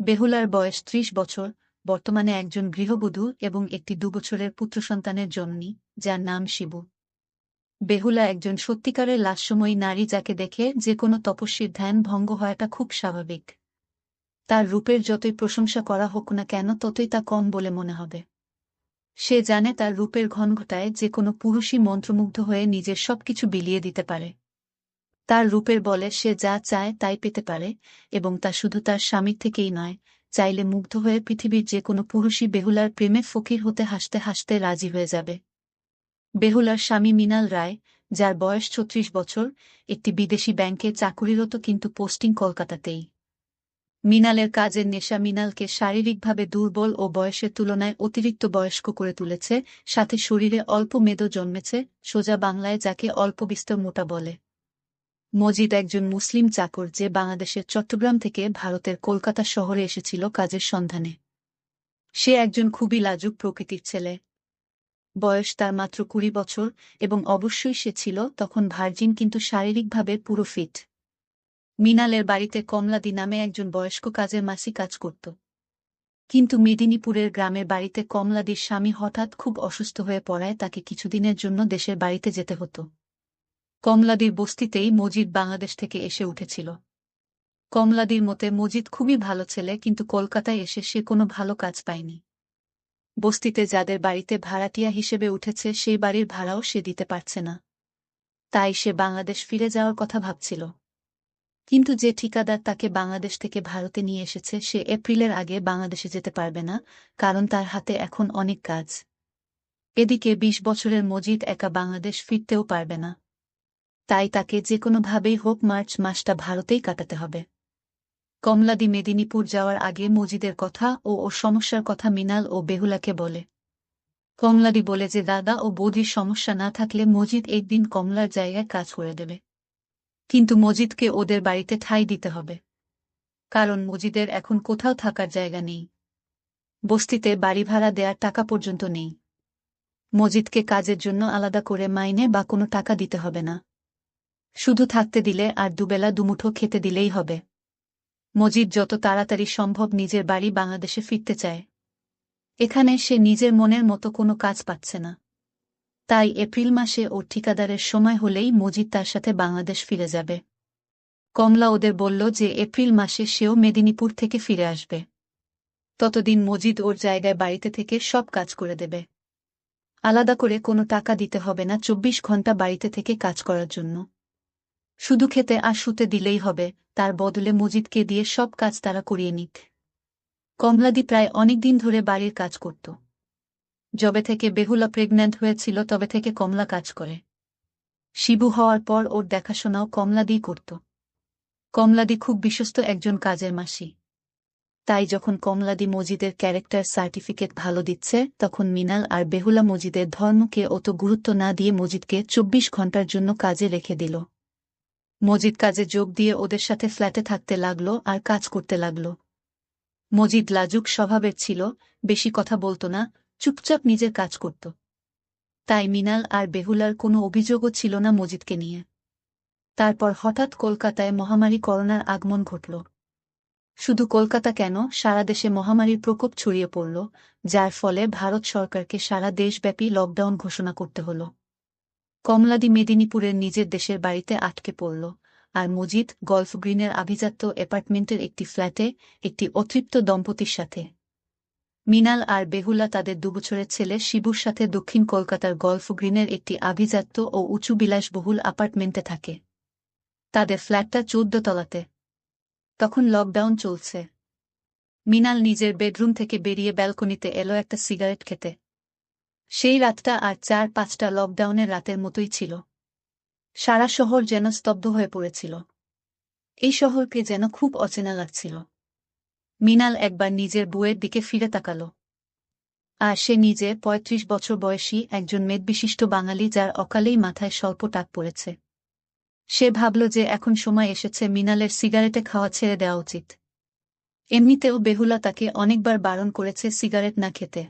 বেহুলার বয়স ৩০ বছর, বর্তমানে একজন গৃহবধূ এবং একটি ২ বছরের পুত্রসন্তানের জননী, যার নাম শিবু। বেহুলা একজন সত্যিকারের লাস্যময়ী নারী, যাকে দেখে যে কোনো তপস্বীর ধ্যান ভঙ্গ হওয়াটা খুব স্বাভাবিক। তার রূপের যতই প্রশংসা করা হোক না কেন, ততই তা কম বলে মনে হবে। সে জানে তার রূপের ঘনঘটায় যে কোনো পুরুষই মন্ত্রমুগ্ধ হয়ে নিজের সবকিছু বিলিয়ে দিতে পারে। তার রূপের বলে সে যা চায় তাই পেতে পারে, এবং তা শুধু তার স্বামীর থেকেই নয়, চাইলে মুগ্ধ হয়ে পৃথিবীর যে কোনো পুরুষই বেহুলার প্রেমে ফকির হতে হাসতে হাসতে রাজি হয়ে যাবে। বেহুলার স্বামী মৃণাল রায়, যার বয়স ৩৬ বছর, একটি বিদেশি ব্যাংকে চাকুরিরত, কিন্তু পোস্টিং কলকাতাতেই। মৃণালের কাজের নেশা মৃণালকে শারীরিকভাবে দুর্বল ও বয়সের তুলনায় অতিরিক্ত বয়স্ক করে তুলেছে, সাথে শরীরে অল্প মেদও জন্মেছে, সোজা বাংলায় যাকে অল্প বিস্তর মোটা বলে। মজিদ একজন মুসলিম চাকর, যে বাংলাদেশের চট্টগ্রাম থেকে ভারতের কলকাতা শহরে এসেছিল কাজের সন্ধানে। সে একজন খুবই লাজুক প্রকৃতির ছেলে। বয়স তার মাত্র ২০ বছর, এবং অবশ্যই সে ছিল তখন ভার্জিন, কিন্তু শারীরিকভাবে পুরো ফিট। মৃণালের বাড়িতে কমলাদি নামে একজন বয়স্ক কাজের মাসি কাজ করত। কিন্তু মেদিনীপুরের গ্রামের বাড়িতে কমলাদির স্বামী হঠাৎ খুব অসুস্থ হয়ে পড়ায় তাকে কিছুদিনের জন্য দেশের বাড়িতে যেতে হতো। কমলাদির বস্তিতেই মজিদ বাংলাদেশ থেকে এসে উঠেছিল। কমলাদির মতে মজিদ খুবই ভালো ছেলে, কিন্তু কলকাতায় এসে সে কোনো ভালো কাজ পায়নি। বস্তিতে যাদের বাড়িতে ভাড়াটিয়া হিসেবে উঠেছে সেই বাড়ির ভাড়াও সে দিতে পারছে না। তাই সে বাংলাদেশ ফিরে যাওয়ার কথা ভাবছিল। কিন্তু যে ঠিকাদার তাকে বাংলাদেশ থেকে ভারতে নিয়ে এসেছে, সে এপ্রিলের আগে বাংলাদেশে যেতে পারবে না, কারণ তার হাতে এখন অনেক কাজ। এদিকে ২০ বছরের মজিদ একা বাংলাদেশ ফিরতেও পারবে না। তাই তাকে যে কোনোভাবেই হোক মার্চ মাসটা ভারতেই কাটাতে হবে। কমলাদি মেদিনীপুর যাওয়ার আগে মজিদের কথা ও ওর সমস্যার কথা মৃণাল ও বেহুলাকে বলে। কমলাদি বলে যে দাদা ও বৌদির সমস্যা না থাকলে মজিদ একদিন কমলার জায়গায় কাজ করে দেবে। কিন্তু মজিদকে ওদের বাড়িতে ঠাঁই দিতে হবে, কারণ মজিদের এখন কোথাও থাকার জায়গা নেই। বস্তিতে বাড়ি ভাড়া দেওয়ার টাকা পর্যন্ত নেই। মজিদকে কাজের জন্য আলাদা করে মাইনে বা কোনো টাকা দিতে হবে না, শুধু থাকতে দিলে আর দুবেলা দুমুঠো খেতে দিলেই হবে। মজিদ যত তাড়াতাড়ি সম্ভব নিজের বাড়ি বাংলাদেশে ফিরতে চায়। এখানে সে নিজের মনের মতো কোনো কাজ পাচ্ছে না। তাই এপ্রিল মাসে ওর ঠিকাদারের সময় হলেই মজিদ তার সাথে বাংলাদেশ ফিরে যাবে। কমলা ওদের বলল যে এপ্রিল মাসে সেও মেদিনীপুর থেকে ফিরে আসবে। ততদিন মজিদ ওর জায়গায় বাড়িতে থেকে সব কাজ করে দেবে। আলাদা করে কোনো টাকা দিতে হবে না ২৪ ঘন্টা বাড়িতে থেকে কাজ করার জন্য। শুধু খেতে আর শুতে দিলেই হবে, তার বদলে মজিদকে দিয়ে সব কাজ তারা করিয়ে নিক। কমলাদি প্রায় অনেকদিন ধরে বাড়ির কাজ করত। যবে থেকে বেহুলা প্রেগন্যান্ট হয়েছিল তবে থেকে কমলা কাজ করে। শিবু হওয়ার পর ওর দেখাশোনাও কমলাদিই করত। কমলাদি খুব বিশ্বস্ত একজন কাজের মাসি। তাই যখন কমলাদি মজিদের ক্যারেক্টার সার্টিফিকেট ভালো দিচ্ছে, তখন মৃণাল আর বেহুলা মজিদের ধর্মকে অত গুরুত্ব না দিয়ে মজিদকে ২৪ ঘন্টার জন্য কাজে রেখে দিল। মজিদ কাজে যোগ দিয়ে ওদের সাথে ফ্ল্যাটে থাকতে লাগল আর কাজ করতে লাগল। মজিদ লাজুক স্বভাবের ছিল, বেশি কথা বলত না, চুপচাপ নিজের কাজ করত। তাই মৃণাল আর বেহুলার কোনো অভিযোগও ছিল না মজিদকে নিয়ে। তারপর হঠাৎ কলকাতায় মহামারী করোনার আগমন ঘটল। শুধু কলকাতা কেন, সারা দেশে মহামারীর প্রকোপ ছড়িয়ে পড়ল, যার ফলে ভারত সরকারকে সারা দেশব্যাপী লকডাউন ঘোষণা করতে হল। কমলাদি মেদিনীপুরের নিজের দেশের বাড়িতে আটকে পড়ল, আর মজিদ গল্ফ গ্রিনের আভিজাত্য অ্যাপার্টমেন্টের একটি ফ্ল্যাটে একটি অতৃপ্ত দম্পতির সাথে। মৃণাল আর বেহুলা তাদের ২ বছরের ছেলে শিবুর সাথে দক্ষিণ কলকাতার গল্ফ গ্রিনের একটি আভিজাত্য ও উঁচু বিলাসবহুল অ্যাপার্টমেন্টে থাকে। তাদের ফ্ল্যাটটা ১৪ তলাতে। তখন লকডাউন চলছে। মৃণাল নিজের বেডরুম থেকে বেরিয়ে ব্যালকনিতে এলো একটা সিগারেট খেতে। সেই রাতটা আর ৪-৫টা লকডাউনের রাতের মতোই ছিল। সারা শহর যেন স্তব্ধ হয়ে পড়েছিল। এই শহরকে যেন খুব অচেনা লাগছিল। মৃণাল একবার নিজের বউয়ের দিকে ফিরে তাকাল। আর সে নিজে ৩৫ বছর বয়সী একজন মেদবিশিষ্ট বাঙালি, যার অকালেই মাথায় স্বল্প টাক পড়েছে। সে ভাবল যে এখন সময় এসেছে মৃণালের সিগারেটে খাওয়া ছেড়ে দেওয়া উচিত। এমনিতেও বেহুলা তাকে অনেকবার বারণ করেছে সিগারেট না খেতে।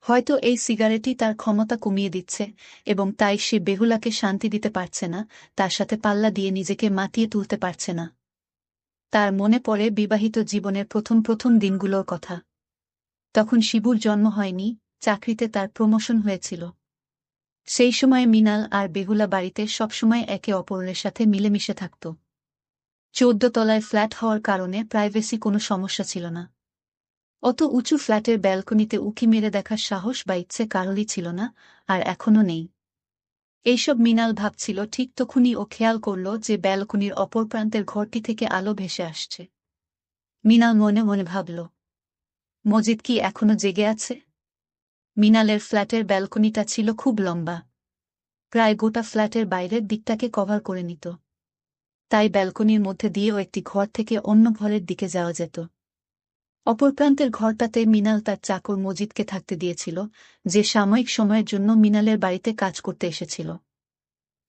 হয়তো এই সিগারেটই তার ক্ষমতা কমিয়ে দিচ্ছে, এবং তাই সে বেহুলাকে শান্তি দিতে পারছে না, তার সাথে পাল্লা দিয়ে নিজেকে মাতিয়ে তুলতে পারছে না। তার মনে পড়ে বিবাহিত জীবনের প্রথম প্রথম দিনগুলোর কথা। তখন শিবুর জন্ম হয়নি, চাকরিতে তার প্রমোশন হয়েছিল। সেই সময় মৃণাল আর বেহুলা বাড়িতে সবসময় একে অপরের সাথে মিলেমিশে থাকত। 14 তলায় ফ্ল্যাট হওয়ার কারণে প্রাইভেসি কোনো সমস্যা ছিল না। অত উঁচু ফ্ল্যাটের ব্যালকনিতে উঁকি মেরে দেখার সাহস বা ইচ্ছে কারোরই ছিল না, আর এখনও নেই। এইসব মৃণাল ভাবছিল, ঠিক তখনই ও খেয়াল করল যে ব্যালকনির অপর প্রান্তের ঘরটি থেকে আলো ভেসে আসছে। মৃণাল মনে মনে ভাবল, মজিদ কি এখনো জেগে আছে? মৃণালের ফ্ল্যাটের ব্যালকনিটা ছিল খুব লম্বা, প্রায় গোটা ফ্ল্যাটের বাইরের দিকটাকে কভার করে নিত। তাই ব্যালকনির মধ্যে দিয়েও একটি ঘর থেকে অন্য ঘরের দিকে যাওয়া যেত। অপর প্রান্তের ঘরটাতে মৃণাল তার চাকর মজিদকে থাকতে দিয়েছিল, যে সাময়িক সময়ের জন্য মৃণালের বাড়িতে কাজ করতে এসেছিল।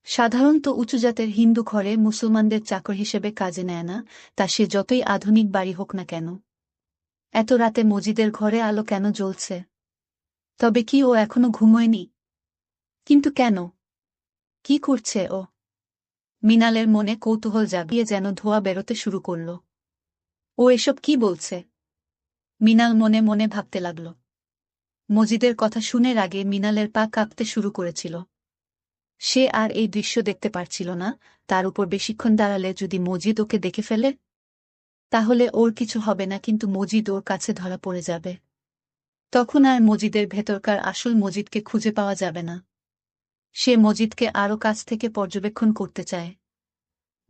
সাধারণত উঁচু জাতের হিন্দু ঘরে মুসলমানদের চাকর হিসেবে কাজে নেয় না, তা সে যতই আধুনিক বাড়ি হোক না কেন। এত রাতে মজিদের ঘরে আলো কেন জ্বলছে? তবে কি ও এখনো ঘুমোয়নি? কিন্তু কেন? কি করছে ও? মৃণালের মনে কৌতূহল জাগিয়ে যেন ধোঁয়া বেরোতে শুরু করল। ও এসব কি বলছে? মৃণাল মনে মনে ভাবতে লাগল। মজিদের কথা শুনের আগে মৃণালের পা কাঁপতে শুরু করেছিল। সে আর এই দৃশ্য দেখতে পারছিল না, তার উপর বেশিক্ষণ দাঁড়ালে যদি মজিদ ওকে দেখে ফেলে, তাহলে ওর কিছু হবে না, কিন্তু মজিদ ওর কাছে ধরা পড়ে যাবে। তখন আর মজিদের ভেতরকার আসল মজিদকে খুঁজে পাওয়া যাবে না। সে মজিদকে আরও কাছ থেকে পর্যবেক্ষণ করতে চায়।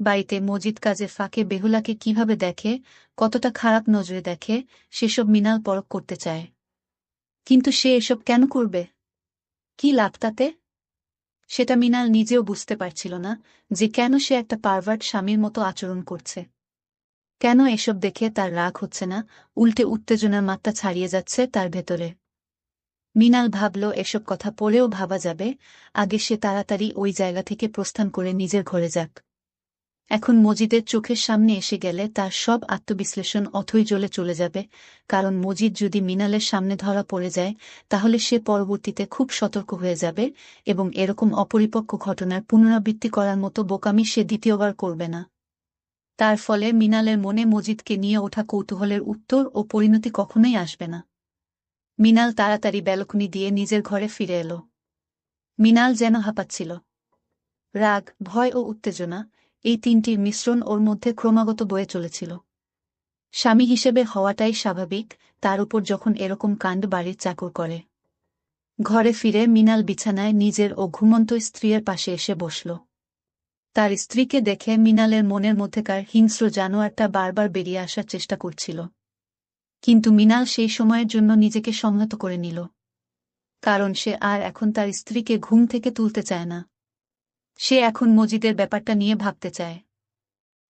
বাড়িতে মজিদ কাজের ফাঁকে বেহুলাকে কিভাবে দেখে, কতটা খারাপ নজরে দেখে, সেসব মৃণাল পরখ করতে চায়। কিন্তু সে এসব কেন করবে? কি লাভ তাতে? সেটা মৃণাল নিজেও বুঝতে পারছিল না, যে কেন সে একটা পারভার্ট স্বামীর মতো আচরণ করছে। কেন এসব দেখে তার রাগ হচ্ছে না, উল্টে উত্তেজনার মাত্রা ছাড়িয়ে যাচ্ছে তার ভেতরে। মৃণাল ভাবল, এসব কথা পরেও ভাবা যাবে, আগে সে তাড়াতাড়ি ওই জায়গা থেকে প্রস্থান করে নিজের ঘরে যাক। এখন মজিদের চোখের সামনে এসে গেলে তার সব আত্মবিশ্লেষণ অথই জ্বলে চলে যাবে, কারণ মজিদ যদি মৃণালের সামনে ধরা পড়ে যায়, তাহলে সে পরবর্তীতে খুব সতর্ক হয়ে যাবে, এবং এরকম অপরিপক্ক ঘটনার পুনরাবৃত্তি করার মতো বোকামি সে দ্বিতীয়বার করবে না। তার ফলে মৃণালের মনে মজিদকে নিয়ে ওঠা কৌতূহলের উত্তর ও পরিণতি কখনোই আসবে না। মৃণাল তাড়াতাড়ি ব্যালকনি দিয়ে নিজের ঘরে ফিরে এল। মৃণাল যেন হাঁপাচ্ছিল। রাগ, ভয় ও উত্তেজনা, এই তিনটির মিশ্রণ ওর মধ্যে ক্রমাগত বয়ে চলেছিল। স্বামী হিসেবে হওয়াটাই স্বাভাবিক, তার উপর যখন এরকম কাণ্ড বাড়ির চাকর করে। ঘরে ফিরে মৃণাল বিছানায় নিজের ও ঘুমন্ত স্ত্রীর পাশে এসে বসল। তার স্ত্রীকে দেখে মৃণালের মনের মধ্যেকার হিংস্র জানোয়ারটা বারবার বেরিয়ে আসার চেষ্টা করছিল। কিন্তু মৃণাল সেই সময়ের জন্য নিজেকে সংহত করে নিল, কারণ সে আর এখন তার স্ত্রীকে ঘুম থেকে তুলতে চায় না। সে এখন মজিদের ব্যাপারটা নিয়ে ভাবতে চায়।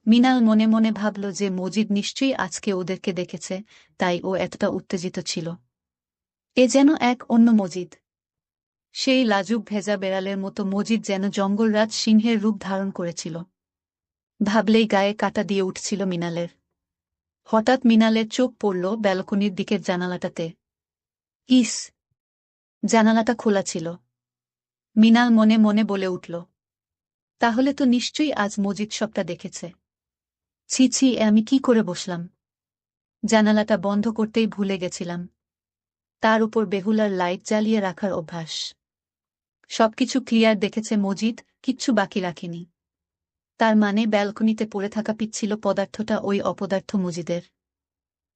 মৃণাল মনে মনে ভাবল যে মজিদ নিশ্চয়ই আজকে ওদেরকে দেখেছে, তাই ও এতটা উত্তেজিত ছিল। এ যেন এক অন্য মজিদ। সেই লাজুক ভেজা বেড়ালের মতো মজিদ যেন জঙ্গলরাজ সিংহের রূপ ধারণ করেছিল। ভাবলেই গায়ে কাঁটা দিয়ে উঠছিল মৃণালের। হঠাৎ মৃণালের চোখ পড়ল ব্যালকনির দিকের জানালাটাতে। ইস! জানালাটা খোলা ছিল। মৃণাল মনে মনে বলে উঠল, তাহলে তো নিশ্চয়ই আজ মজিদ সবটা দেখেছে। ছি ছি, আমি কি করে বসলাম! জানালাটা বন্ধ করতেই ভুলে গেছিলাম। তার উপর বেহুলার লাইট জ্বালিয়ে রাখার অভ্যাস। সবকিছু ক্লিয়ার দেখেছে মজিদ, কিচ্ছু বাকি রাখেনি। তার মানে ব্যালকনিতে পড়ে থাকা পিচ্ছিল পদার্থটা ওই অপদার্থ মজিদের।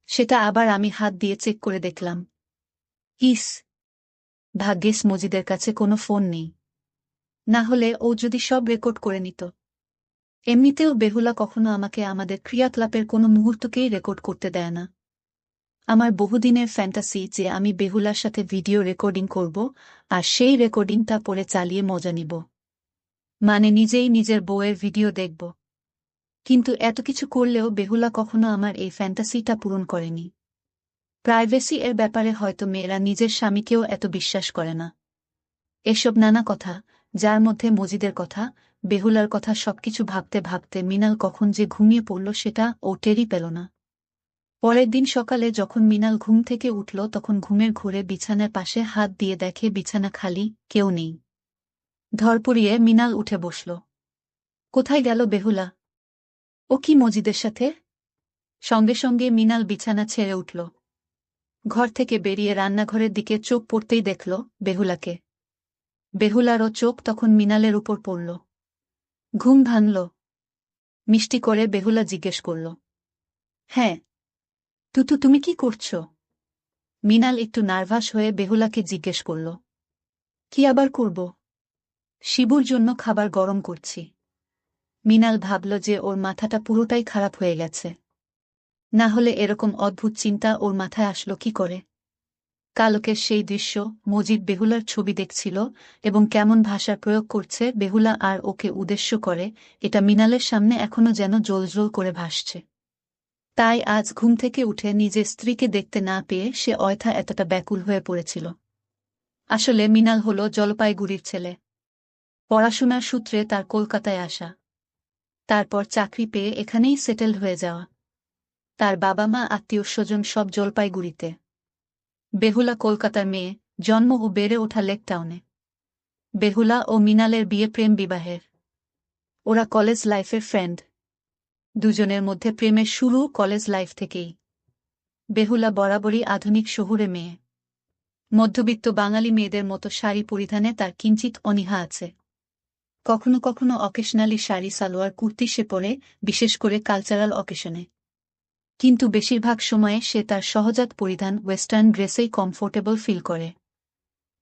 সেটা আবার আমি হাত দিয়ে চেক করে দেখলাম। ইস! ভাগ্যিস মজিদের কাছে কোনো ফোন নেই, না হলে ও যদি সব রেকর্ড করে নিত। এমনিতেও বেহুলা কখনো আমাকে আমাদের ক্রিয়াকলাপের কোনো মুহূর্তকেই রেকর্ড করতে দেয় না। আমার বহুদিনের ফ্যান্টাসি যে আমি বেহুলার সাথে ভিডিও রেকর্ডিং করব, আর সেই রেকর্ডিংটা পরে চালিয়ে মজা নিব। মানে নিজেই নিজের বউয়ের ভিডিও দেখব। কিন্তু এত কিছু করলেও বেহুলা কখনো আমার এই ফ্যান্টাসিটা পূরণ করেনি। প্রাইভেসি এর ব্যাপারে হয়তো মেয়েরা নিজের স্বামীকেও এত বিশ্বাস করে না। এসব নানা কথা, যার মধ্যে মজিদের কথা, বেহুলার কথা, সবকিছু ভাবতে ভাবতে মৃণাল কখন যে ঘুমিয়ে পড়ল সেটা ও টেরই পেল না। পরের দিন সকালে যখন মৃণাল ঘুম থেকে উঠল, তখন ঘুমের ঘোরে বিছানার পাশে হাত দিয়ে দেখে বিছানা খালি, কেউ নেই। ধরপড়িয়ে মৃণাল উঠে বসল। কোথায় গেল বেহুলা? ও কি মজিদের সাথে? সঙ্গে সঙ্গে মিনাল বিছানা ছেড়ে উঠল। ঘর থেকে বেরিয়ে রান্নাঘরের দিকে চোখ পড়তেই দেখল বেহুলাকে। বেহুলারও চোখ তখন মিনালের উপর পড়ল। ঘুম ভাঙল। মিষ্টি করে বেহুলা জিজ্ঞেস করল, হ্যাঁ তুতু, তুমি কি করছ? মিনাল একটু নার্ভাস হয়ে বেহুলাকে জিজ্ঞেস করল, কি আবার করব? শিবুর জন্য খাবার গরম করছি। মিনাল ভাবল যে ওর মাথাটা পুরোটাই খারাপ হয়ে গেছে। না হলে এরকম অদ্ভুত চিন্তা ওর মাথায় আসলো কি করে? কালকের সেই দৃশ্য, মজিদ বেহুলার ছবি দেখছিল এবং কেমন ভাষার প্রয়োগ করছে বেহুলা আর ওকে উদ্দেশ্য করে, এটা মিনালের সামনে এখনো যেন জ্বলজ্বল করে ভাসছে। তাই আজ ঘুম থেকে উঠে নিজের স্ত্রীকে দেখতে না পেয়ে সে অয়থা এতটা ব্যাকুল হয়ে পড়েছিল। আসলে মিনাল হল জলপাইগুড়ির ছেলে। পড়াশোনার সূত্রে তার কলকাতায় আসা। তারপর চাকরি পেয়ে এখানেই সেটেল হয়ে যাওয়া। তার বাবা মা আত্মীয় স্বজন সব জলপাইগুড়িতে। বেহুলা কলকাতার মেয়ে, জন্ম ও বেড়ে ওঠা লেকটাউনে। বেহুলা ও মিনালের বিয়ে প্রেম বিবাহের। ওরা কলেজ লাইফের ফ্রেন্ড। দুজনের মধ্যে প্রেমের শুরু কলেজ লাইফ থেকেই। বেহুলা বরাবরই আধুনিক শহুরে মেয়ে। মধ্যবিত্ত বাঙালি মেয়েদের মতো শাড়ি পরিধানে তার কিঞ্চিত অনীহা আছে। কখনো কখনো অকেশনালি শাড়ি সালোয়ার কুর্তি সে পরে, বিশেষ করে কালচারাল অকেশনে। কিন্তু বেশিরভাগ সময়ে সে তার সহজাত পরিধান ওয়েস্টার্ন ড্রেসেই কমফোর্টেবল ফিল করে।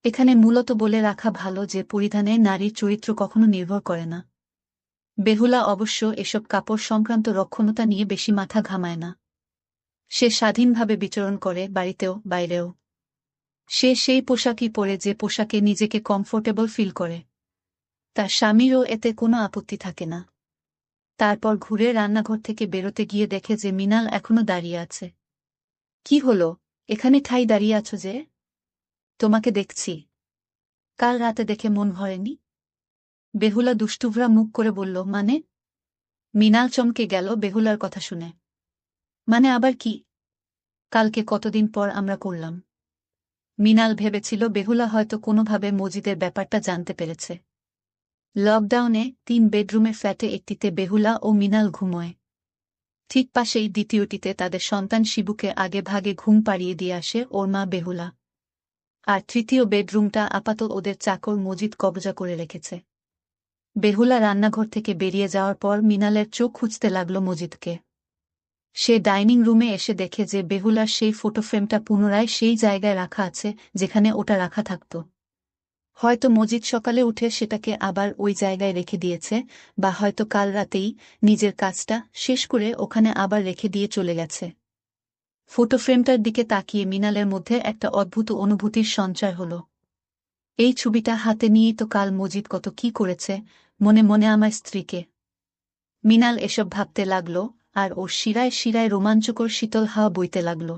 এখানে মূলত বলে রাখা ভালো যে পরিধানে নারীর চরিত্র কখনো নির্ভর করে না। বেহুলা অবশ্য এসব কাপড় সংক্রান্ত রক্ষণতা নিয়ে বেশি মাথা ঘামায় না। সে স্বাধীনভাবে বিচরণ করে বাড়িতেও বাইরেও। সে সেই পোশাকই পরে যে পোশাকে নিজেকে কমফোর্টেবল ফিল করে। তার স্বামীরও এতে কোনো আপত্তি থাকে না। তারপর ঘুরে রান্নাঘর থেকে বেরোতে গিয়ে দেখে যে মিনাল এখনো দাঁড়িয়ে আছে। কি হলো, এখানে ঠাই দাঁড়িয়ে আছো যে? তোমাকে দেখছি। কাল রাতে দেখে মন ভরেনি? বেহুলা দুষ্টুভরা মুখ করে বলল, মানে? মিনাল চমকে গেল বেহুলার কথা শুনে। মানে আবার কি? কালকে কতদিন পর আমরা করলাম। মিনাল ভেবেছিল বেহুলা হয়তো কোনোভাবে মজিদের ব্যাপারটা জানতে পেরেছে। লকডাউনে 3 বেডরুমের ফ্ল্যাটে একটিতে বেহুলা ও মিনাল ঘুমোয়। ঠিক পাশেই দ্বিতীয়টিতে তাদের সন্তান শিবুকে আগে ভাগে ঘুম পাড়িয়ে দিয়ে আসে ওর মা বেহুলা। আর তৃতীয় বেডরুমটা আপাতত ওদের চাকর মজিদ কবজা করে রেখেছে। বেহুলা রান্নাঘর থেকে বেরিয়ে যাওয়ার পর মিনালের চোখ খুঁজতে লাগল মজিদকে। সে ডাইনিং রুমে এসে দেখে যে বেহুলার সেই ফটো ফ্রেমটা পুনরায় সেই জায়গায় রাখা আছে যেখানে ওটা রাখা থাকত। হয়তো মজিদ সকালে উঠে সেটাকে আবার ওই জায়গায় রেখে দিয়েছে, বা হয়তো কাল রাতেই নিজের কাজটা শেষ করে ওখানে আবার রেখে দিয়ে চলে গেছে। ফটো ফ্রেমটার দিকে তাকিয়ে মিনালের মধ্যে একটা অদ্ভুত অনুভূতির সঞ্চার হল। এই ছবিটা হাতে নিয়েই তো কাল মজিদ কত কি করেছে, মনে মনে আমার স্ত্রীকে। মিনাল এসব ভাবতে লাগল, আর ওর শিরায় শিরায় রোমাঞ্চকর শীতল হাওয়া বইতে লাগল।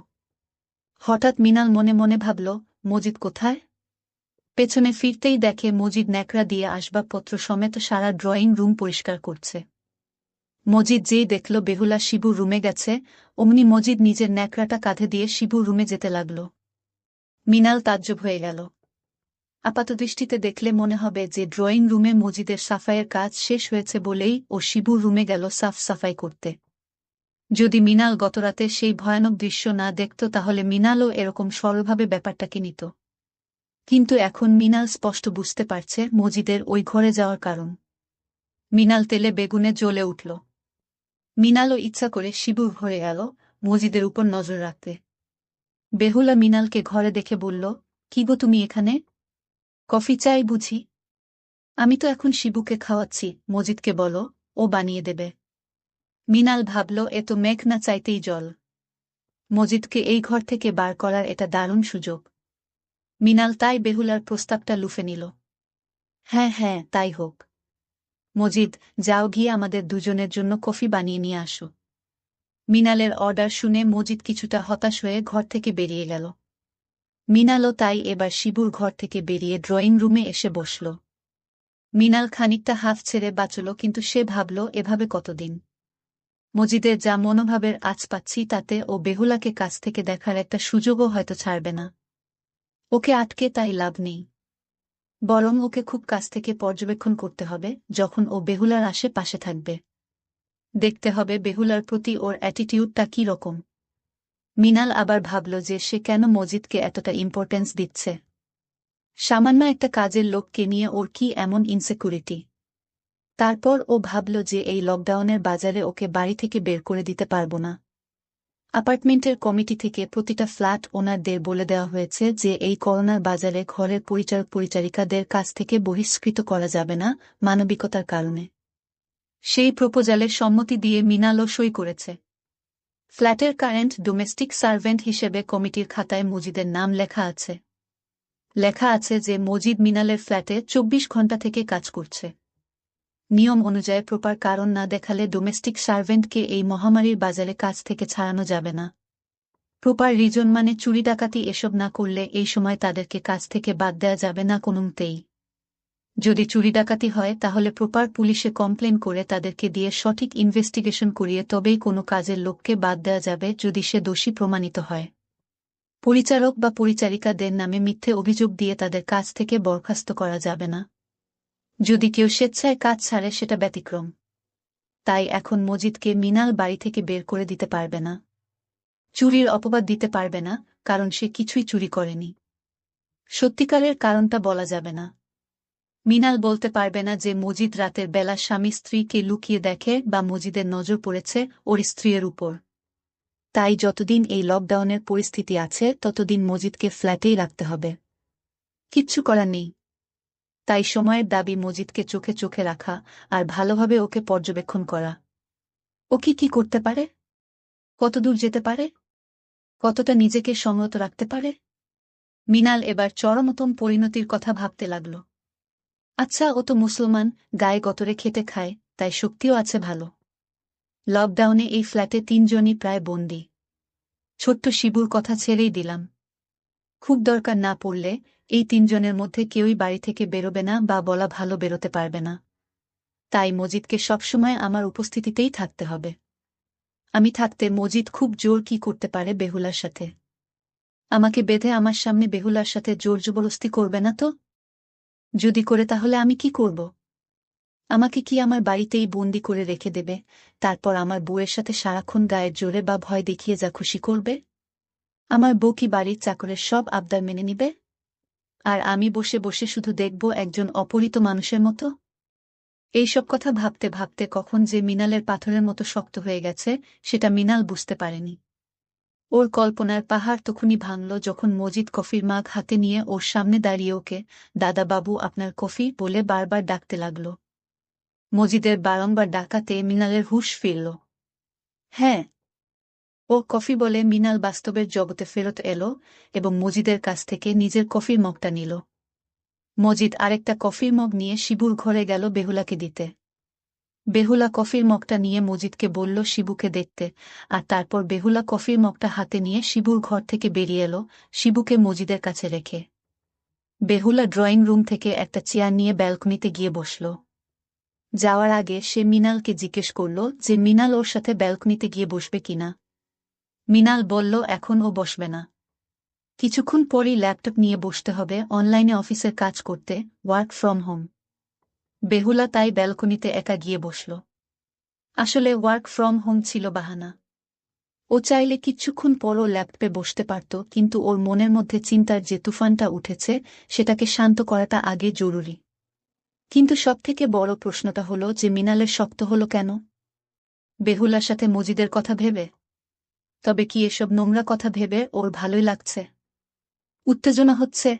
হঠাৎ মিনাল মনে মনে ভাবল, মজিদ কোথায়? পেছনে ফিরতেই দেখে মজিদ ন্যাকড়া দিয়ে আসবাবপত্র সমেত সারা ড্রয়িং রুম পরিষ্কার করছে। মজিদ যেই দেখল বেহুলা শিবুর রুমে গেছে, অমনি মজিদ নিজের ন্যাকড়াটা কাঁধে দিয়ে শিবুর রুমে যেতে লাগল। মিনাল তাজ্জব হয়ে গেল। আপাতদৃষ্টিতে দেখলে মনে হবে যে ড্রয়িং রুমে মজিদের সাফাইয়ের কাজ শেষ হয়েছে বলেই ও শিবুর রুমে গেল সাফ সাফাই করতে। যদি মিনাল গতরাতে সেই ভয়ানক দৃশ্য না দেখত তাহলে মিনালও এরকম সরলভাবে ব্যাপারটাকে নিত। কিন্তু এখন মিনাল স্পষ্ট বুঝতে পারছে মজিদের ওই ঘরে যাওয়ার কারণ। মিনাল তেলে বেগুনে জ্বলে উঠল। মিনালও ইচ্ছা করে শিবুর ঘরে গেল মজিদের উপর নজর রাখতে। বেহুলা মিনালকে ঘরে দেখে বলল, কি গো তুমি এখানে? কফি চাই বুঝি? আমি তো এখন শিবুকে খাওয়াচ্ছি, মজিদকে বলো, ও বানিয়ে দেবে। মিনাল ভাবল এ তো মেঘ না চাইতেই জল। মজিদকে এই ঘর থেকে বার করার এটা দারুণ সুযোগ। মিনাল তাই বেহুলার প্রস্তাবটা লুফে নিল। হ্যাঁ হ্যাঁ, তাই হোক। মজিদ, যাও গিয়ে আমাদের দুজনের জন্য কফি বানিয়ে নিয়ে আসো। মিনালের অর্ডার শুনে মজিদ কিছুটা হতাশ হয়ে ঘর থেকে বেরিয়ে গেল। মিনালও তাই এবার শিবুর ঘর থেকে বেরিয়ে ড্রয়িং রুমে এসে বসল। মিনাল খানিকটা হাফ ছেড়ে বাঁচল, কিন্তু সে ভাবল এভাবে কতদিন। মজিদের যা মনোভাবের আঁচ পাচ্ছি তাতে ও বেহুলাকে কাছ থেকে দেখার একটা সুযোগও হয়তো ছাড়বে না। ওকে আটকে তাই লাভ নেই, বরং ওকে খুব কাছ থেকে পর্যবেক্ষণ করতে হবে যখন ও বেহুলার আশেপাশে থাকবে। দেখতে হবে বেহুলার প্রতি ওর অ্যাটিটিউডটা কী রকম। মিনাল আবার ভাবল যে সে কেন মজিদকে এতটা ইম্পর্টেন্স দিচ্ছে। সামান্য একটা কাজের লোককে নিয়ে ওর কি এমন ইনসিকিউরিটি। তারপর ও ভাবল যে এই লকডাউনের বাজারে ওকে বাড়ি থেকে বের করে দিতে পারব না। অ্যাপার্টমেন্টের কমিটি থেকে প্রতিটা ফ্ল্যাট ওনারদের বলে দেওয়া হয়েছে যে এই করোনার বাজারে ঘরের পরিচারক পরিচারিকাদের কাছ থেকে বহিষ্কৃত করা যাবে না, মানবিকতার কারণে। সেই প্রপোজালে সম্মতি দিয়ে মিনালও সই করেছে। ফ্ল্যাটের কারেন্ট ডোমেস্টিক সার্ভেন্ট হিসেবে কমিটির খাতায় মজিদের নাম লেখা আছে। লেখা আছে যে মজিদ মিনালের ফ্ল্যাটে ২৪ ঘণ্টা থেকে কাজ করছে। নিয়ম অনুযায়ী প্রপার কারণ না দেখালে ডোমেস্টিক সার্ভেন্টকে এই মহামারীর বাজারে কাজ থেকে ছাড়ানো যাবে না। প্রপার রিজন মানে চুরি ডাকাতি এসব না করলে এই সময় তাদেরকে কাজ থেকে বাদ দেয়া যাবে না কোনোমতেই। যদি চুরি ডাকাতি হয় তাহলে প্রপার পুলিশে কমপ্লেন করে তাদেরকে দিয়ে সঠিক ইনভেস্টিগেশন করিয়ে তবেই কোনো কাজের লোককে বাদ দেয়া যাবে যদি সে দোষী প্রমাণিত হয়। পরিচারক বা পরিচারিকাদের নামে মিথ্যে অভিযোগ দিয়ে তাদের কাজ থেকে বরখাস্ত করা যাবে না। যদি কেউ স্বেচ্ছায় কাজ ছাড়ে সেটা ব্যতিক্রম। তাই এখন মজিদকে মিনাল বাড়ি থেকে বের করে দিতে পারবে না। চুরির অপবাদ দিতে পারবে না, কারণ সে কিছুই চুরি করেনি। সত্যিকারের কারণটা বলা যাবে না। মিনাল বলতে পারবে না যে মজিদ রাতের বেলা স্বামী স্ত্রীকে লুকিয়ে দেখে বা মজিদের নজর পড়েছে ওর স্ত্রীর উপর। তাই যতদিন এই লকডাউনের পরিস্থিতি আছে ততদিন মজিদকে ফ্ল্যাটেই রাখতে হবে। কিচ্ছু করার নেই। তাই সময়ের দাবি মজিদকে চোখে চোখে রাখা আর ভালোভাবে ওকে পর্যবেক্ষণ করা। ও কি করতে পারে, কতদূর যেতে পারে, কতটা নিজেকে সংযত রাখতে পারে। মিনাল এবার চরমতম পরিণতির কথা ভাবতে লাগল। আচ্ছা, ও তো মুসলমান, গায়ে গতরে খেটে খায়, তাই শক্তিও আছে ভালো। লকডাউনে এই ফ্ল্যাটে ৩ জনই প্রায় বন্দী। ছোট্ট শিবুর কথা ছেড়েই দিলাম। খুব দরকার না পড়লে এই ৩ জনের মধ্যে কেউই বাড়ি থেকে বেরোবে না বা বলা ভালো বেরোতে পারবে না। তাই মজিদকে সবসময় আমার উপস্থিতিতেই থাকতে হবে। আমি থাকতে মজিদ খুব জোর কি করতে পারে বেহুলার সাথে। আমাকে বেঁধে আমার সামনে বেহুলার সাথে জোর জবরদস্তি করবে না তো? যদি করে তাহলে আমি কি করব? আমাকে কি আমার বাড়িতেই বন্দি করে রেখে দেবে, তারপর আমার বউয়ের সাথে সারাক্ষণ গায়ের জোরে বা ভয় দেখিয়ে যা খুশি করবে? আমার বউ কি বাড়ির চাকরের সব আবদার মেনে নিবে? আর আমি বসে বসে শুধু দেখব একজন অপরিচিত মানুষের মতো? এইসব কথা ভাবতে ভাবতে কখন যে মিনালের পাথরের মতো শক্ত হয়ে গেছে সেটা মিনাল বুঝতে পারেনি। ওর কল্পনার পাহাড় তখনই ভাঙল যখন মজিদ কফির মাগ হাতে নিয়ে ওর সামনে দাঁড়িয়ে ওকে দাদা বাবু আপনার কফি বলে বারবার ডাকতে লাগল। মজিদের বারংবার ডাকাতে মিনালের হুঁশ ফিরল। হ্যাঁ, ও কফি বলে মিনাল বাস্তবের জগতে ফেরত এলো এবং মজিদের কাছ থেকে নিজের কফির মগটা নিল। মজিদ আরেকটা কফির মগ নিয়ে শিবুর ঘরে গেল বেহুলাকে দিতে। বেহুলা কফির মগটা নিয়ে মজিদকে বলল শিবুকে দেখতে, আর তারপর বেহুলা কফির মগটা হাতে নিয়ে শিবুর ঘর থেকে বেরিয়ে এলো, শিবুকে মজিদের কাছে রেখে। বেহুলা ড্রয়িং রুম থেকে একটা চেয়ার নিয়ে ব্যালকনিতে গিয়ে বসল। যাওয়ার আগে সে মিনালকে জিজ্ঞেস করল যে মিনাল ওর সাথে ব্যালকনিতে গিয়ে বসবে কিনা। মিনাল বলল এখন ও বসবে না। কিছুক্ষণ পরই ল্যাপটপ নিয়ে বসতে হবে অনলাইনে অফিসের কাজ করতে, ওয়ার্ক ফ্রম হোম। বেহুলা তাই ব্যালকনিতে একা গিয়ে বসল। আসলে ওয়ার্ক ফ্রম হোম ছিল বাহানা। ও চাইলে কিছুক্ষণ পরও ল্যাপটপে বসতে পারত, কিন্তু ওর মনের মধ্যে চিন্তার যে তুফানটা উঠেছে সেটাকে শান্ত করাটা আগে জরুরি। কিন্তু সবথেকে বড় প্রশ্নটা হলো যে মিনালের শক্ত হলো কেন? বেহুলার সাথে মজিদের কথা ভেবে? তবে কি এসব নোংরা কথা ভেবে ওর ভালোই লাগছে? উত্তেজনা হচ্ছে?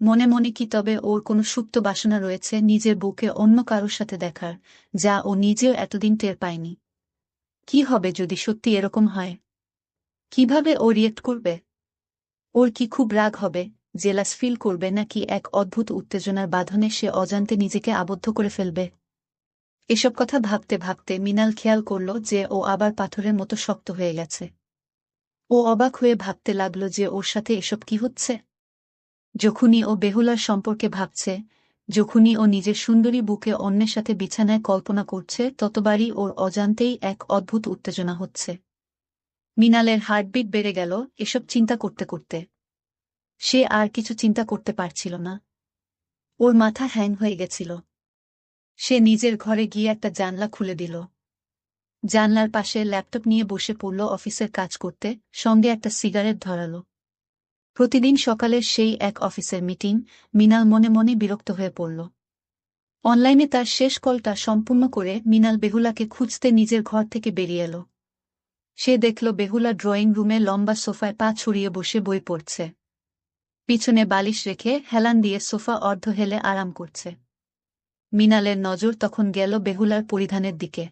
মনে মনে কি তবে ওর কোনো সুপ্ত বাসনা রয়েছে নিজের বউকে অন্য কারোর সাথে দেখার, যা ও নিজেও এতদিন টের পায়নি? কি হবে যদি সত্যি এরকম হয়? কিভাবে ও রিয়েক্ট করবে? ওর কি খুব রাগ হবে, জেলাস ফিল করবে, নাকি এক অদ্ভুত উত্তেজনার বাঁধনে সে অজান্তে নিজেকে আবদ্ধ করে ফেলবে? এসব কথা ভাবতে ভাবতে মিনাল খেয়াল করল যে ও আবার পাথরের মতো শক্ত হয়ে গেছে। ও অবাক হয়ে ভাবতে লাগল যে ওর সাথে এসব কি হচ্ছে। যখনই ও বেহুলার সম্পর্কে ভাবছে, যখনই ও নিজের সুন্দরী বুকে অন্যের সাথে বিছানায় কল্পনা করছে, ততবারই ওর অজান্তেই এক অদ্ভুত উত্তেজনা হচ্ছে। মিনালের হার্টবিট বেড়ে গেল এসব চিন্তা করতে করতে। সে আর কিছু চিন্তা করতে পারছিল না। ওর মাথা হ্যাং হয়ে গেছিল। সে নিজের ঘরে গিয়ে একটা জানলা খুলে দিল। জানলার পাশে ল্যাপটপ নিয়ে বসে পড়ল অফিসের কাজ করতে, সঙ্গে একটা সিগারেট ধরালো। প্রতিদিন সকালের সেই এক অফিসের মিটিং, মিনাল মনে মনে বিরক্ত হয়ে পড়ল। অনলাইনে তার শেষ কলটা সম্পূর্ণ করে মিনাল বেহুলাকে খুঁজতে নিজের ঘর থেকে বেরিয়ে এল। সে দেখল বেহুলা ড্রয়িং রুমে লম্বা সোফায় পা ছড়িয়ে বসে বই পড়ছে। পিছনে বালিশ রেখে হেলান দিয়ে সোফা অর্ধ হেলে আরাম করছে। মিনালের নজর তখন গেল বেহুলার পরিধানের দিকে।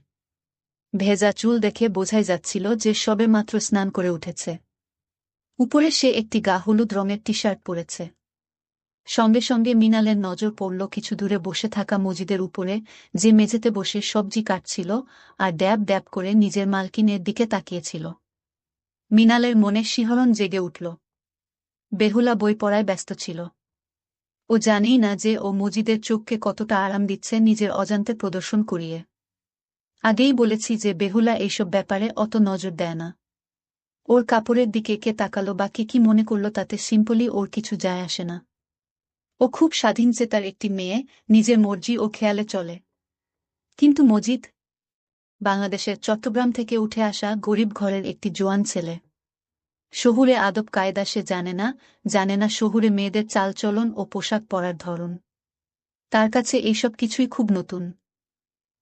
ভেজা চুল দেখে বোঝাই যাচ্ছিল যে সবেমাত্র স্নান করে উঠেছে। উপরে সে একটি গা হলুদ রঙের টি শার্ট পরেছে। সঙ্গে সঙ্গে মিনালের নজর পড়ল কিছু দূরে বসে থাকা মজিদের উপরে, যে মেঝেতে বসে সবজি কাটছিল আর ড্যাব ড্যাব করে নিজের মালকিনের দিকে তাকিয়েছিল। মিনালের মনে শিহরণ জেগে উঠল। বেহুলা বই পড়ায় ব্যস্ত ছিল। ও জানেই না যে ও মজিদের চোখকে কতটা আরাম দিচ্ছে নিজের অজান্তে প্রদর্শন করিয়ে। আগেই বলেছি যে বেহুলা এইসব ব্যাপারে অত নজর দেয় না। ওর কাপড়ের দিকে কে তাকালো বা কি মনে করল তাতে সিম্পলি ওর কিছু যায় আসে না। ও খুব স্বাধীন যে তার একটি মেয়ে, নিজের মর্জি ও খেয়ালে চলে। কিন্তু মজিদ বাংলাদেশের চট্টগ্রাম থেকে উঠে আসা গরিব ঘরের একটি জোয়ান ছেলে। শহুরে আদব কায়দা সে জানে না শহুরে মেয়েদের চালচলন ও পোশাক পরার ধরন। তার কাছে এইসব কিছুই খুব নতুন।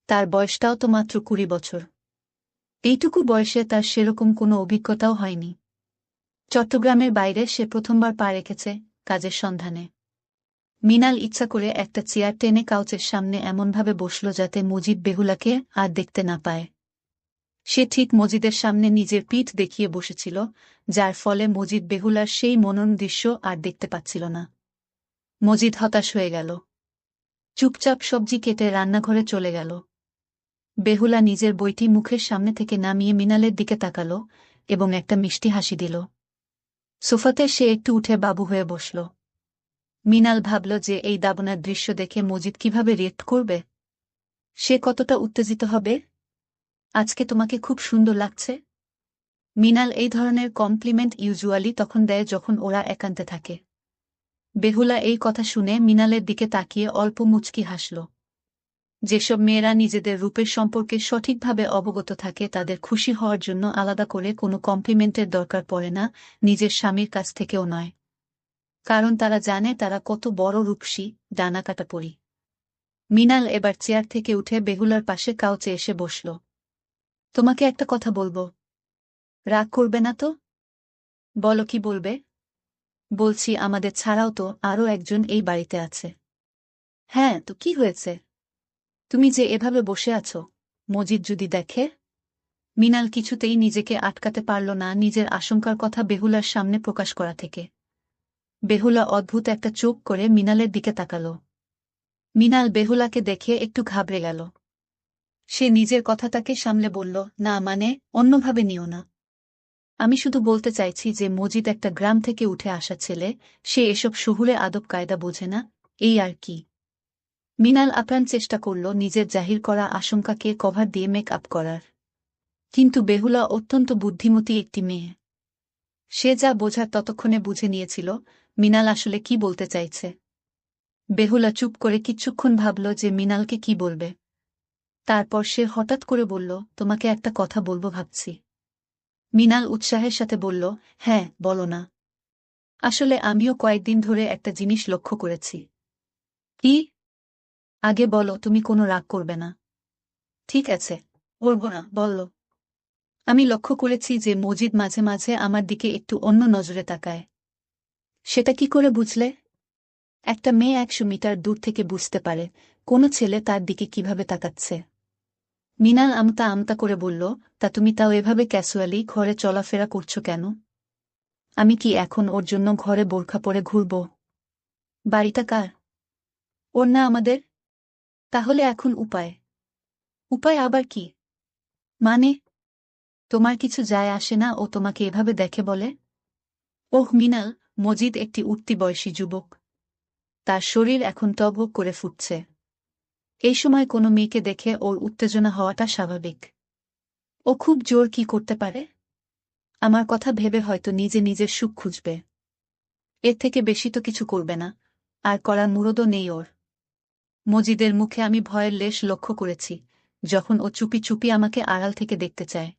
তার বয়সটাও তো মাত্র 20 বছর। এইটুকু বয়সে তার সেরকম কোনো অভিজ্ঞতাও হয়নি। চট্টগ্রামের বাইরে সে প্রথমবার পা রেখেছে, কাজের সন্ধানে। মিনাল ইচ্ছা করে একটা চেয়ার টেনে কাউচের সামনে এমনভাবে বসল যাতে মজিদ বেহুলাকে আর দেখতে না পায়। সে ঠিক মজিদের সামনে নিজের পিঠ দেখিয়ে বসেছিল, যার ফলে মজিদ বেহুলার সেই মনন দৃশ্য আর দেখতে পাচ্ছিল না। মজিদ হতাশ হয়ে গেল। চুপচাপ সবজি কেটে রান্নাঘরে চলে গেল। বেহুলা নিজের বইটি মুখের সামনে থেকে নামিয়ে মিনালের দিকে তাকাল এবং একটা মিষ্টি হাসি দিল। সোফাতে সে একটু উঠে বাবু হয়ে বসল। মিনাল ভাবল যে এই দাবনার দৃশ্য দেখে মজিদ কিভাবে রিয়েক্ট করবে। সে কতটা উত্তেজিত হবে। আজকে তোমাকে খুব সুন্দর লাগছে। মিনাল এই ধরনের কমপ্লিমেন্ট ইউজুয়ালি তখন দেয় যখন ওরা একান্তে থাকে। বেহুলা এই কথা শুনে মিনালের দিকে তাকিয়ে অল্প মুচকি হাসল। যেসব মেয়েরা নিজেদের রূপের সম্পর্কে সঠিকভাবে অবগত থাকে তাদের খুশি হওয়ার জন্য আলাদা করে কোনো কমপ্লিমেন্টের দরকার পড়ে না, নিজের স্বামীর কাছ থেকেও নয়। কারণ তারা জানে তারা কত বড় রূপসী, ডানা কাটা পরি। মিনাল এবার চেয়ার থেকে উঠে বেহুলার পাশে কাউচে এসে বসল। তোমাকে একটা কথা বলবো। রাগ করবে না তো? বলো কি বলবে। বলছি আমাদের ছাড়াও তো আরও একজন এই বাড়িতে আছে। হ্যাঁ তো কি হয়েছে? তুমি যে এভাবে বসে আছো, মজিদ যদি দেখে। মিনাল কিছুতেই নিজেকে আটকাতে পারল না নিজের আশঙ্কার কথা বেহুলার সামনে প্রকাশ করা থেকে। বেহুলা অদ্ভুত একটা চোখ করে মিনালের দিকে তাকাল। মিনাল বেহুলাকে দেখে একটু ঘাবড়ে গেল। সে নিজের কথাটাকে সামলে বলল, না মানে, অন্যভাবে নিও না। আমি শুধু বলতে চাইছি যে মজিদ একটা গ্রাম থেকে উঠে আসা ছেলে, সে এসব শহুরে আদব কায়দা বোঝে না, এই আর কি। মিনাল আপ্রাণ চেষ্টা করল নিজের জাহির করা আশঙ্কাকে কভার দিয়ে মেক আপ করার। কিন্তু বেহুলা অত্যন্ত বুদ্ধিমতী একটি মেয়ে। সে যা বোঝার ততক্ষণে বুঝে নিয়েছিল মিনাল আসলে কি বলতে চাইছে। বেহুলা চুপ করে কিছুক্ষণ ভাবল যে মিনালকে কি বলবে। তারপর সে হঠাৎ করে বলল, তোমাকে একটা কথা বলবো ভাবছি। মিনাল উৎসাহের সাথে বলল, হ্যাঁ বলো না। আসলে আমিও কয়েকদিন ধরে একটা জিনিস লক্ষ্য করেছি। কি? আগে বলো, তুমি কোনো রাগ করবে না। ঠিক আছে, বলবো না, বলল। আমি লক্ষ্য করেছি যে মজিদ মাঝে মাঝে আমার দিকে একটু অন্য নজরে তাকায়। সেটা কি করে বুঝলে? একটা মেয়ে 100 মিটার দূর থেকে বুঝতে পারে কোনো ছেলে তার দিকে কিভাবে তাকাচ্ছে। মিনাল আমতা আমতা করে বলল, তা তুমি তাও এভাবে ক্যাসুয়ালি ঘরে চলাফেরা করছো কেন? আমি কি এখন ওর জন্য ঘরে বোরখা পরে ঘুরব? বাড়িটা কার? ওর না আমাদের? তাহলে এখন উপায়? উপায় আবার কি? মানে? তোমার কিছু যায় আসে না ও তোমাকে এভাবে দেখে বলে? ওহ মিনাল, মজিদ একটি উঠতি বয়সী যুবক। তার শরীর এখন টগবগ করে ফুটছে। এই সময় কোনো মেয়েকে দেখে ওর উত্তেজনা হওয়াটা স্বাভাবিক। ও খুব জোর কি করতে পারে? আমার কথা ভেবে হয়তো নিজে নিজের সুখ খুঁজবে। এর থেকে বেশি তো কিছু করবে না, আর করার মুরদও নেই ওর। মজিদের মুখে আমি ভয়ের লেশ লক্ষ্য করেছি, যখন ও চুপি চুপি আমাকে আড়াল থেকে দেখতে চায়।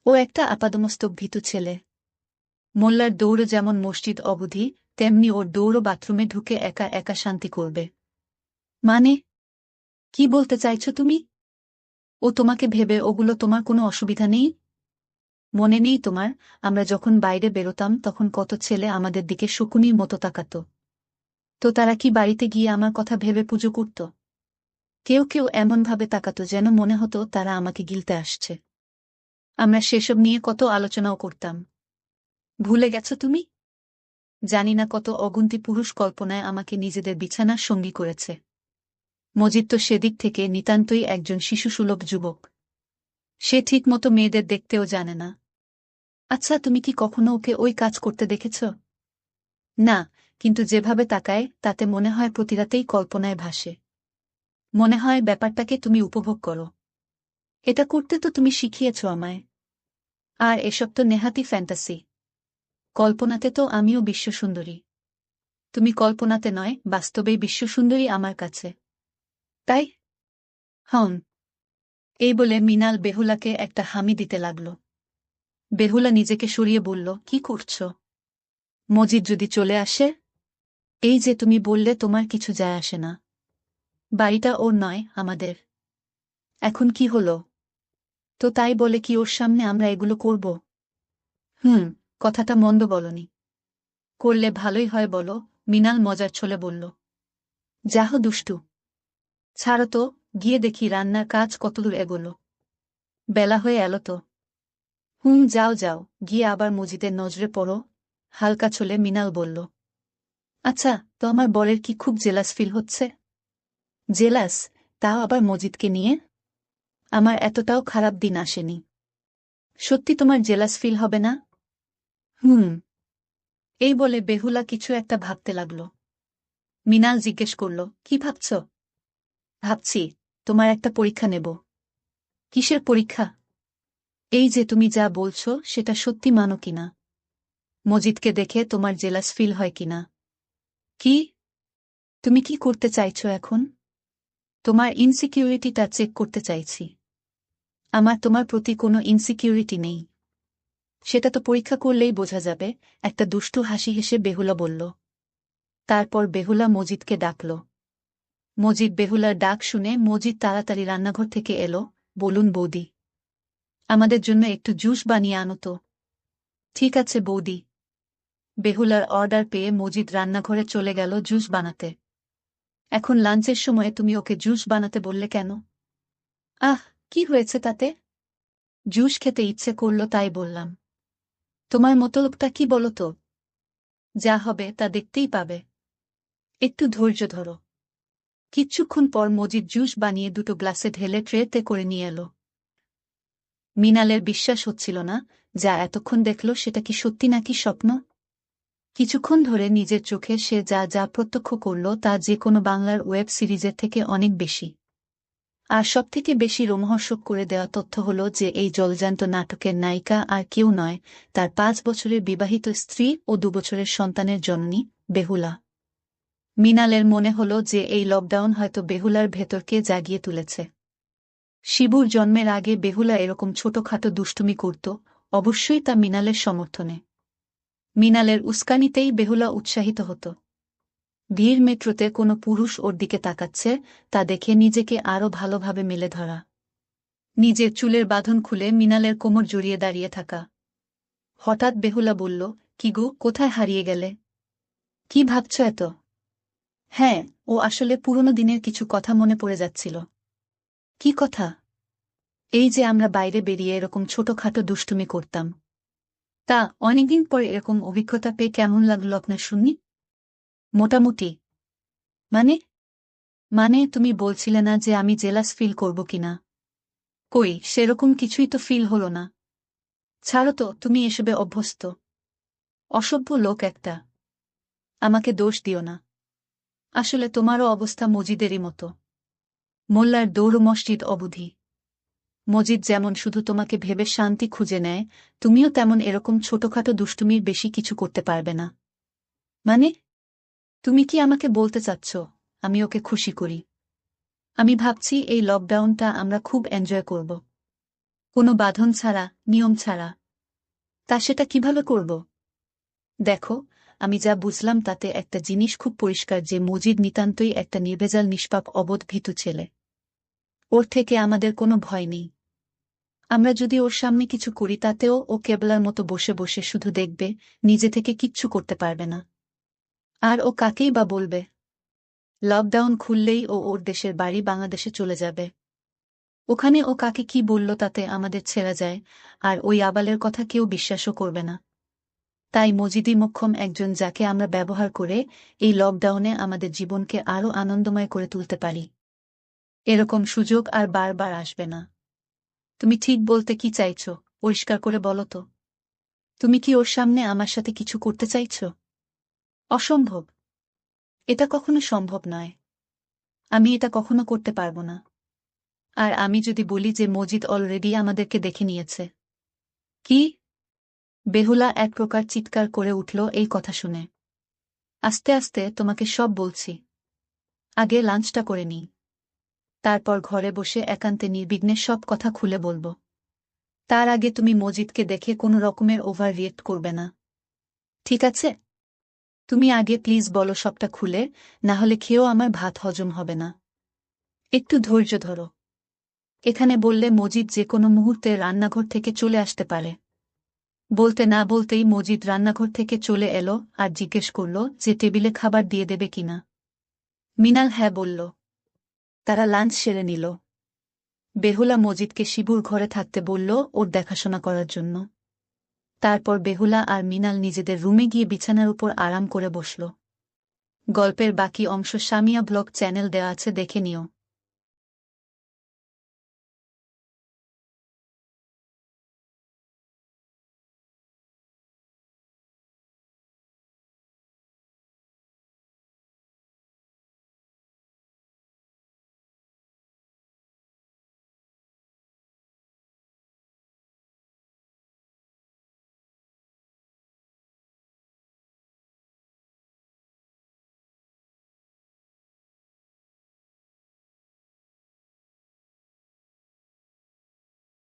ও একটা আপাদমস্তক ভীতু ছেলে। মোল্লার দৌড় যেমন মসজিদ অবধি, তেমনি ওর দৌড় বাথরুমে ঢুকে একা একা শান্তি করবে। মানে, কি বলতে চাইছ তুমি? ও তোমাকে ভেবে ওগুলো তোমার কোনো অসুবিধা নেই? মনে নেই তোমার, আমরা যখন বাইরে বেরোতাম তখন কত ছেলে আমাদের দিকে শকুনির মতো তাকাত। তো তারা কি বাড়িতে গিয়ে আমার কথা ভেবে পুজো করত? কেউ কেউ এমনভাবে তাকাত যেন মনে হতো তারা আমাকে গিলতে আসছে। আমরা সেসব নিয়ে কত আলোচনাও করতাম। ভুলে গেছ তুমি? জানি না কত অগুন্তি পুরুষ কল্পনায় আমাকে নিজেদের বিছানার সঙ্গী করেছে। মজিদ তো সেদিক থেকে নিতান্তই একজন শিশুসুলভ যুবক। সে ঠিকমতো মেয়েদের দেখতেও জানে না। আচ্ছা, তুমি কি কখনো ওকে ওই কাজ করতে দেখেছ? না, কিন্তু যেভাবে তাকায় তাতে মনে হয় প্রতিরাতেই কল্পনায় ভাসে। মনে হয় ব্যাপারটাকে তুমি উপভোগ করো। এটা করতে তো তুমি শিখিয়েছ আমায়। আর এসব তো নেহাতি ফ্যান্টাসি। কল্পনাতে তো আমিও বিশ্বসুন্দরী। তুমি কল্পনাতে নয়, বাস্তবেই বিশ্বসুন্দরী আমার কাছে। তাই? হন। এই বলে মিনাল বেহুলাকে একটা হামি দিতে লাগল। বেহুলা নিজেকে সরিয়ে বলল, কি করছ? মজিদ যদি চলে আসে? এই যে তুমি বললে তোমার কিছু যায় আসে না। বাড়িটা ওর নয়, আমাদের। এখন কি হলো? তো তাই বলে কি ওর সামনে আমরা এগুলো করব? কথাটা মন্দ বলনি। করলে ভালোই হয় বলো, মিনাল মজার ছলে বলল। যাহ দুষ্টু। ছাড়ো তো, গিয়ে দেখি রান্নার কাজ কতদূর এগোলো। বেলা হয়ে এলো তো। যাও যাও, গিয়ে আবার মজিদের নজরে পড়ো, হালকা ছলে মিনাল বলল। আচ্ছা, তো আমার বরের কি খুব জেলাস ফিল হচ্ছে? জেলাস? তাও আবার মজিদকে নিয়ে? আমার এতটাও খারাপ দিন আসেনি। সত্যি তোমার জেলাস ফিল হবে না? হুম। এই বলে বেহুলা কিছু একটা ভাবতে লাগল। মিনাল জিজ্ঞেস করল, কি ভাবছ? ভাবছি, তোমার একটা পরীক্ষা নেব। কিসের পরীক্ষা? এই যে তুমি যা বলছো সেটা সত্যি মানো কিনা। মজিদকে দেখে তোমার জেলাস ফিল হয় কিনা। কি? তুমি কি করতে চাইছো এখন? তোমার ইনসিকিউরিটিটা চেক করতে চাইছি। আমার তোমার প্রতি কোনো ইনসিকিউরিটি নেই। সেটা তো পরীক্ষা করলেই বোঝা যাবে, একটা দুষ্টু হাসি হেসে বেহুলা বলল। তারপর বেহুলা মজিদকে ডাকল। মজিদ বেহুলার ডাক শুনে মজিদ তাড়াতাড়ি রান্নাঘর থেকে এলো। বলুন বৌদি, আমাদের জন্য একটু জুস বানিয়ে আনো তো। ঠিক আছে বৌদি। বেহুলার অর্ডার পেয়ে মজিদ রান্নাঘরে চলে গেল জুস বানাতে। এখন লাঞ্চের সময়ে তুমি ওকে জুস বানাতে বললে কেন? আহ, কি হয়েছে তাতে? জুস খেতে ইচ্ছে করল তাই বললাম। তোমার মতলবটা কি বলো তো? যা হবে তা দেখতেই পাবে। একটু ধৈর্য ধরো। কিছুক্ষণ পর মজিদ জুস বানিয়ে দুটো গ্লাসে ঢেলে ট্রেতে করে নিয়ে এলো। মিনালের বিশ্বাস হচ্ছিল না, যা এতক্ষণ দেখল সেটা কি সত্যি নাকি স্বপ্ন। কিছুক্ষণ ধরে নিজের চোখে সে যা যা প্রত্যক্ষ করল তা যে কোনো বাংলার ওয়েব সিরিজের থেকে অনেক বেশি। আর সবথেকে বেশি রোমহর্ষক করে দেওয়া তথ্য হল যে এই জলজান্ত নাটকের নায়িকা আর কেউ নয়, তার 5 বছরের বিবাহিত স্ত্রী ও 2 বছরের সন্তানের জননী, বেহুলা। মিনালের মনে হল যে এই লকডাউন হয়তো বেহুলার ভেতরকে জাগিয়ে তুলেছে। শিবুর জন্মের আগে বেহুলা এরকম ছোটখাটো দুষ্টুমি করত, অবশ্যই তা মিনালের সমর্থনে। মিনালের উস্কানিতেই বেহুলা উৎসাহিত হতো। ভিড় মেট্রোতে কোনো পুরুষ ওর দিকে তাকাচ্ছে, তা দেখে নিজেকে আরও ভালোভাবে মেলে ধরা। নিজের চুলের বাঁধন খুলে মিনালের কোমর জড়িয়ে দাঁড়িয়ে থাকা। হঠাৎ বেহুলা বলল, কি গো, কোথায় হারিয়ে গেলে? কি ভাবছ এত? হ্যাঁ, ও আসলে পুরনো দিনের কিছু কথা মনে পড়ে যাচ্ছিল। কি কথা? এই যে আমরা বাইরে বেরিয়ে এরকম ছোটখাটো দুষ্টুমি করতাম। তা অনেকদিন পর এরকম অভিজ্ঞতা পেয়ে কেমন লাগলো আপনার শুনি? মোটামুটি। মানে? মানে তুমি বলছিলে না যে আমি জেলাস ফিল করব কিনা? কই, সেরকম কিছুই তো ফিল হলো না। ছাড়ো তো, তুমি এসবে অভ্যস্ত। অসভ্য লোক একটা। আমাকে দোষ দিও না। আসলে তোমারও অবস্থা মজিদেরই মতো। মোল্লার দৌড় মসজিদ অবধি। মজিদ যেমন শুধু তোমাকে ভেবে শান্তি খুঁজে নেয়, তুমিও তেমন এরকম ছোটখাটো দুষ্টুমির বেশি কিছু করতে পারবে না। মানে? তুমি কি আমাকে বলতে চাচ্ছ আমি ওকে খুশি করি? আমি ভাবছি এই লকডাউনটা আমরা খুব এনজয় করব। কোনো বাঁধন ছাড়া, নিয়ম ছাড়া। তা সেটা কিভাবে করব? দেখো, আমি যা বুঝলাম তাতে একটা জিনিস খুব পরিষ্কার যে মজিদ নিতান্তই একটা নির্ভেজাল নিষ্পাপ অবোধ ভীতু ছেলে। ওর থেকে আমাদের কোনো ভয় নেই। আমরা যদি ওর সামনে কিছু করি তাতেও ও কেবলার মতো বসে বসে শুধু দেখবে, নিজে থেকে কিচ্ছু করতে পারবে না। আর ও কাকেই বা বলবে? লকডাউন খুললেই ও ওর দেশের বাড়ি বাংলাদেশে চলে যাবে। ওখানে ও কাকে কি বলল তাতে আমাদের ছেড়ে যায়, আর ওই আবালের কথা কেউ বিশ্বাসও করবে না। তাই মজিদি মোক্ষম একজন যাকে আমরা ব্যবহার করে এই লকডাউনে আমাদের জীবনকে আরও আনন্দময় করে তুলতে পারি। এরকম সুযোগ আর বারবার আসবে না। তুমি ঠিক বলতে কি চাইছ? পরিষ্কার করে বলো তো। তুমি কি ওর সামনে আমার সাথে কিছু করতে চাইছ? অসম্ভব। এটা কখনো সম্ভব নয়। আমি এটা কখনো করতে পারব না। আর আমি যদি বলি যে মজিদ অলরেডি আমাদেরকে দেখে নিয়েছে? কি? বেহুলা এক প্রকার চিৎকার করে উঠল এই কথা শুনে। আস্তে আস্তে তোমাকে সব বলছি। আগে লাঞ্চটা করে নিই। তারপর ঘরে বসে একান্তে নির্বিঘ্নে সব কথা খুলে বলবো। তার আগে তুমি মজিদকে দেখে কোনো রকমের ওভার রিয়েক্ট করবে না। ঠিক আছে? তুমি আগে প্লিজ বলো সবটা খুলে, না হলে খেয়েও আমার ভাত হজম হবে না। একটু ধৈর্য ধরো। এখানে বললে মজিদ যে কোনো মুহূর্তে রান্নাঘর থেকে চলে আসতে পারে। বলতে না বলতেই মজিদ রান্নাঘর থেকে চলে এলো আর জিজ্ঞেস করল যে টেবিলে খাবার দিয়ে দেবে কিনা। মিনাল হ্যাঁ বলল। তারা লাঞ্চ সেরে নিল। বেহুলা মজিদকে শিবুর ঘরে থাকতে বলল ওর দেখাশোনা করার জন্য। তারপর বেহুলা আর মিনাল নিজেদের রুমে গিয়ে বিছানার উপর আরাম করে বসল। গল্পের বাকি অংশ সামিয়া ব্লগ চ্যানেল দেওয়া আছে, দেখে নিও।